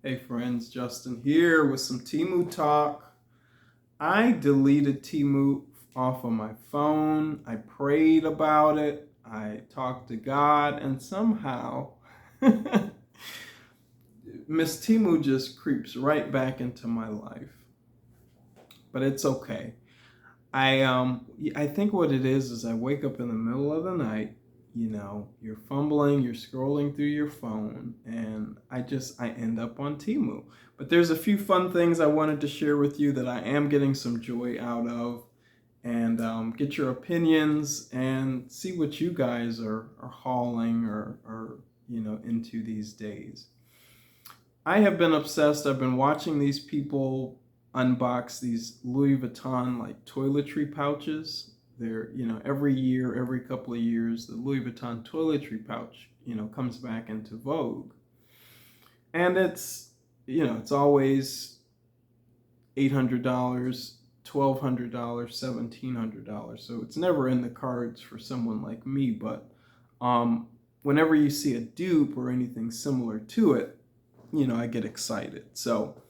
Hey friends, Justin here with some Temu talk. I deleted Temu off of my phone. I prayed about it. I talked to God, and somehow Miss Temu just creeps right back into my life. But it's okay. I think what it is I wake up in the middle of the night, you're fumbling, you're scrolling through your phone, and I end up on Temu. But there's a few fun things I wanted to share with you that I am getting some joy out of, and get your opinions and see what you guys are hauling or into these days. I have been obsessed. I've been watching these people unbox these Louis Vuitton like toiletry pouches. They're, every year, every couple of years, the Louis Vuitton toiletry pouch, comes back into vogue. And it's always $800, $1,200, $1,700. So it's never in the cards for someone like me. But whenever you see a dupe or anything similar to it, I get excited. So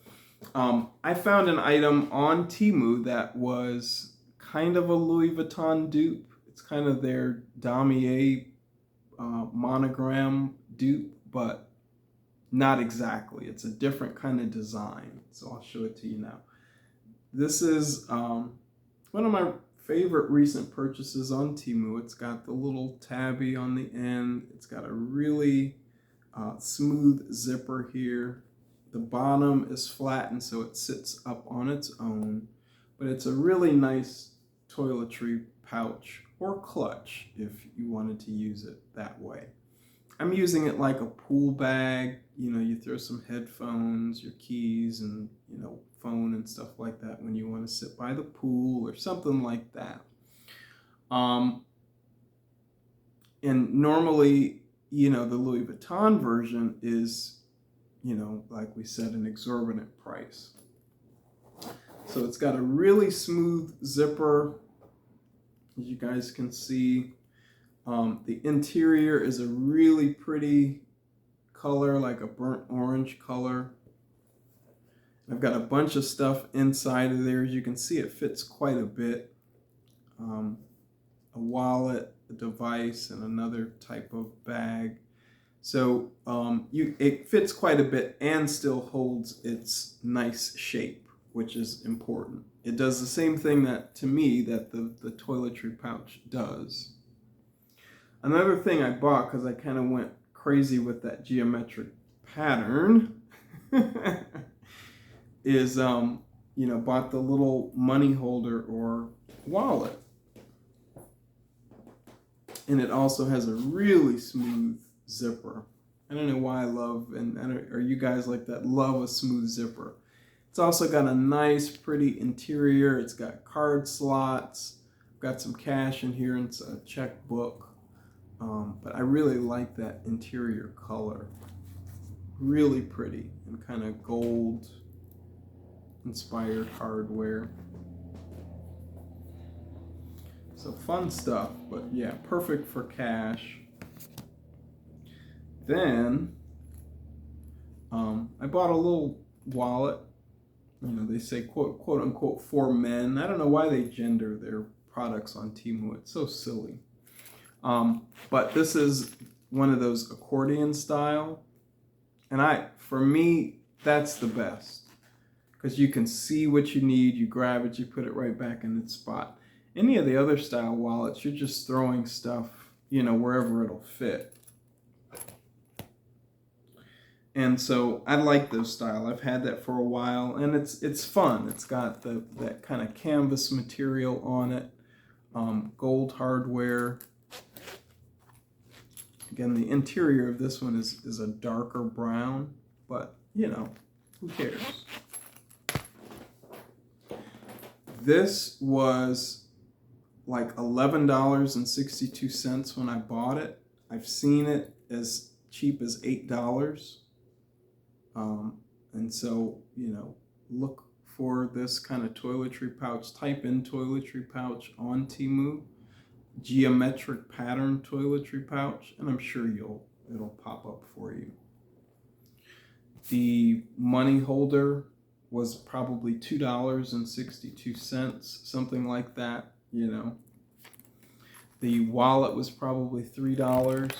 I found an item on Temu that was kind of a Louis Vuitton dupe. It's kind of their damier monogram dupe, but not exactly. It's a different kind of design. So I'll show it to you now. This is one of my favorite recent purchases on Temu. It's got the little tabby on the end. It's got a really smooth zipper here. The bottom is flattened so it sits up on its own, but it's a really nice toiletry pouch or clutch if you wanted to use it that way. I'm using it like a pool bag. You throw some headphones, your keys, and phone and stuff like that when you want to sit by the pool or something like that. And normally, the Louis Vuitton version is, like we said, an exorbitant price. So it's got a really smooth zipper, as you guys can see. The interior is a really pretty color, like a burnt orange color. I've got a bunch of stuff inside of there. As you can see, it fits quite a bit. A wallet, a device, and another type of bag. So it fits quite a bit and still holds its nice shape, which is important. It does the same thing that the toiletry pouch does. Another thing I bought, because I kind of went crazy with that geometric pattern, is bought the little money holder or wallet. And it also has a really smooth zipper. I don't know why are you guys like that? Love a smooth zipper. It's also got a nice, pretty interior. It's got card slots. Got some cash in here and it's a checkbook. But I really like that interior color. Really pretty and kind of gold inspired hardware. So fun stuff, but yeah, perfect for cash. Then I bought a little wallet. They say quote unquote for men. I don't know why they gender their products on Temu. It's so silly. But this is one of those accordion style, and for me that's the best because you can see what you need. You grab it, you put it right back in its spot. Any of the other style wallets, you're just throwing stuff, wherever it'll fit. And so I like those style. I've had that for a while, and it's fun. It's got that kind of canvas material on it, gold hardware. Again, the interior of this one is a darker brown, but who cares? This was like $11.62 when I bought it. I've seen it as cheap as $8. And so, look for this kind of toiletry pouch. Type in toiletry pouch on Temu, geometric pattern toiletry pouch, and I'm sure it'll pop up for you. The money holder was probably $2.62, something like that, you know. The wallet was probably $3.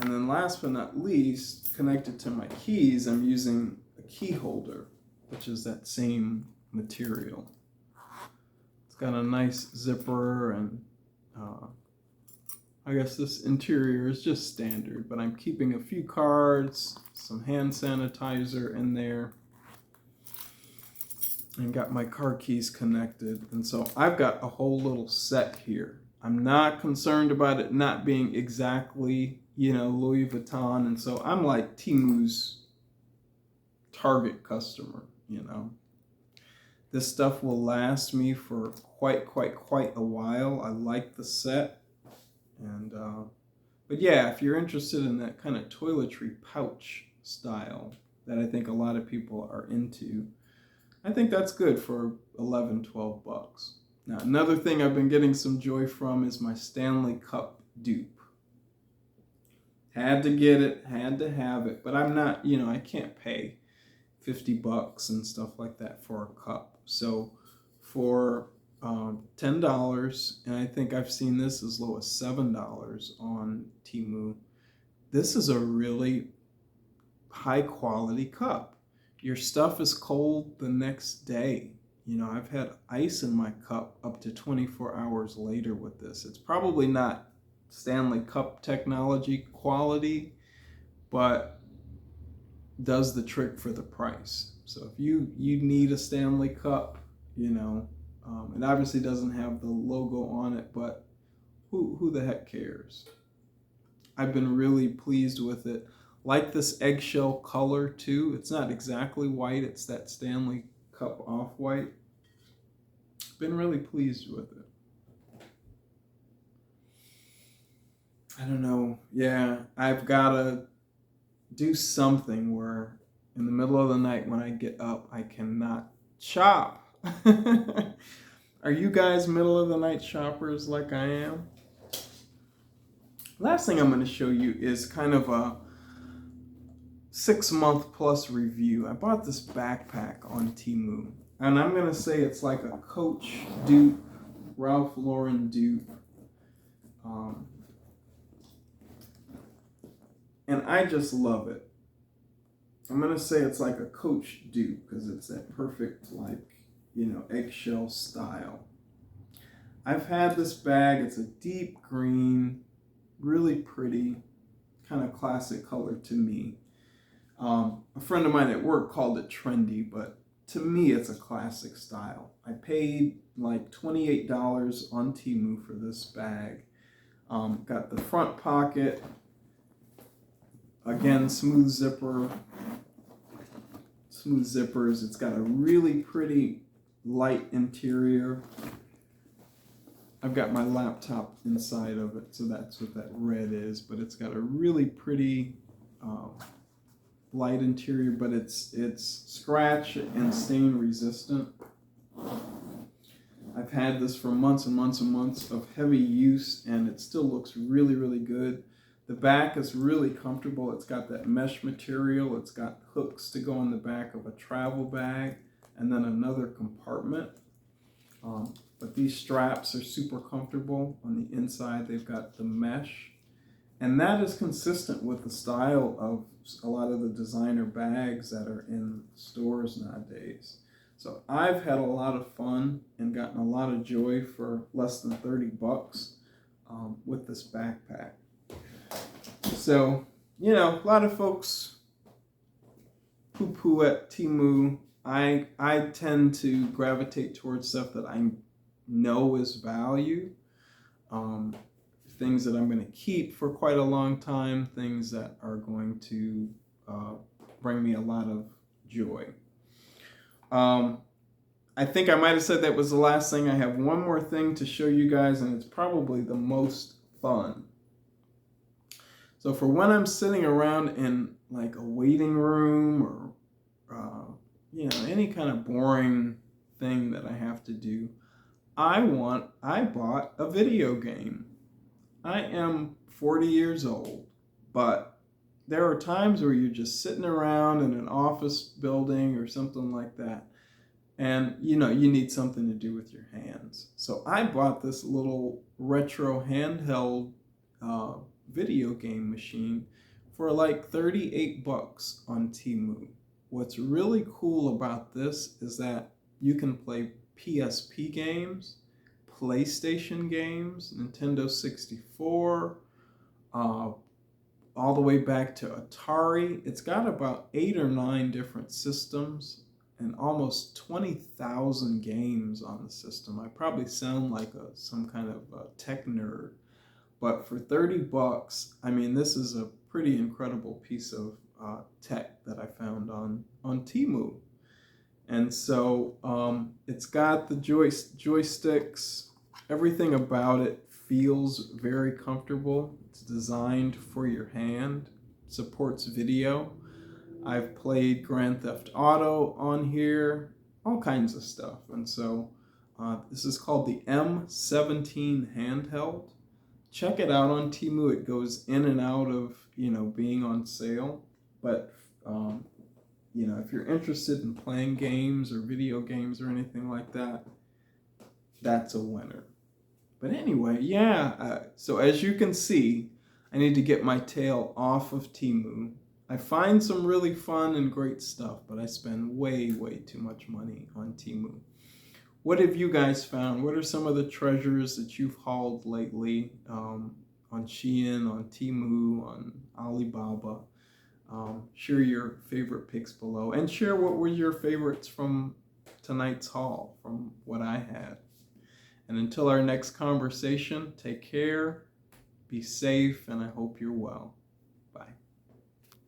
And then last but not least, connected to my keys, I'm using a key holder, which is that same material. It's got a nice zipper, and I guess this interior is just standard, but I'm keeping a few cards, some hand sanitizer in there, and got my car keys connected. And so I've got a whole little set here. I'm not concerned about it not being exactly, you know, Louis Vuitton. And so I'm like Temu's target customer, you know. This stuff will last me for quite a while. I like the set. And but yeah, if you're interested in that kind of toiletry pouch style that I think a lot of people are into, I think that's good for 11, 12 bucks. Now, another thing I've been getting some joy from is my Stanley Cup dupe. Had to get it, had to have it, but I'm not, you know, I can't pay 50 bucks and stuff like that for a cup. So for $10, and I think I've seen this as low as $7 on Temu, this is a really high quality cup. Your stuff is cold the next day. You know, I've had ice in my cup up to 24 hours later with this. It's probably not Stanley Cup technology quality, but does the trick for the price. So if you need a Stanley Cup, you know, it obviously doesn't have the logo on it, but who the heck cares? I've been really pleased with it. Like this eggshell color too. It's not exactly white, it's that Stanley Cup off-white. Been really pleased with it. I don't know. Yeah, I've got to do something where in the middle of the night when I get up, I cannot shop. Are you guys middle of the night shoppers like I am? Last thing I'm going to show you is kind of a 6-month plus review. I bought this backpack on Temu, and I'm going to say it's like a Coach dupe, Ralph Lauren dupe. And I just love it. I'm going to say it's like a Coach dupe because it's that perfect, like, you know, eggshell style. I've had this bag. It's a deep green, really pretty, kind of classic color to me. A friend of mine at work called it trendy, but to me it's a classic style. I paid like $28 on Temu for this bag. Got the front pocket, again, smooth zippers. It's got a really pretty light interior. I've got my laptop inside of it, so that's what that red is, but it's got a really pretty light interior, but it's scratch and stain resistant. I've had this for months and months and months of heavy use, and it still looks really, really good. The back is really comfortable. It's got that mesh material. It's got hooks to go in the back of a travel bag, and then another compartment. But these straps are super comfortable. On the inside, they've got the mesh. And that is consistent with the style of a lot of the designer bags that are in stores nowadays. So I've had a lot of fun and gotten a lot of joy for less than 30 bucks with this backpack. So, you know, a lot of folks poo-poo at Temu. I tend to gravitate towards stuff that I know is value. Things that I'm going to keep for quite a long time, things that are going to bring me a lot of joy. I think I might have said that was the last thing. I have one more thing to show you guys, and it's probably the most fun. So for when I'm sitting around in like a waiting room or you know, any kind of boring thing that I have to do, I bought a video game. I am 40 years old, but there are times where you're just sitting around in an office building or something like that, and you need something to do with your hands. So I bought this little retro handheld video game machine for like 38 bucks on Temu. What's really cool about this is that you can play PSP games, PlayStation games, Nintendo 64, all the way back to Atari. It's got about 8 or 9 different systems and almost 20,000 games on the system. I probably sound like some kind of a tech nerd, but for 30 bucks, I mean, this is a pretty incredible piece of tech that I found on Temu. And so it's got the joysticks. Everything about it feels very comfortable. It's designed for your hand, supports video. I've played Grand Theft Auto on here, all kinds of stuff. And so this is called the M17 handheld. Check it out on Temu. It goes in and out of, being on sale. But, if you're interested in playing games or video games or anything like that, that's a winner. But anyway, yeah. So as you can see, I need to get my tail off of Temu. I find some really fun and great stuff, but I spend way, way too much money on Temu. What have you guys found? What are some of the treasures that you've hauled lately on Shein, on Temu, on Alibaba? Share your favorite picks below, and share what were your favorites from tonight's haul, from what I had. And until our next conversation, take care, be safe, and I hope you're well.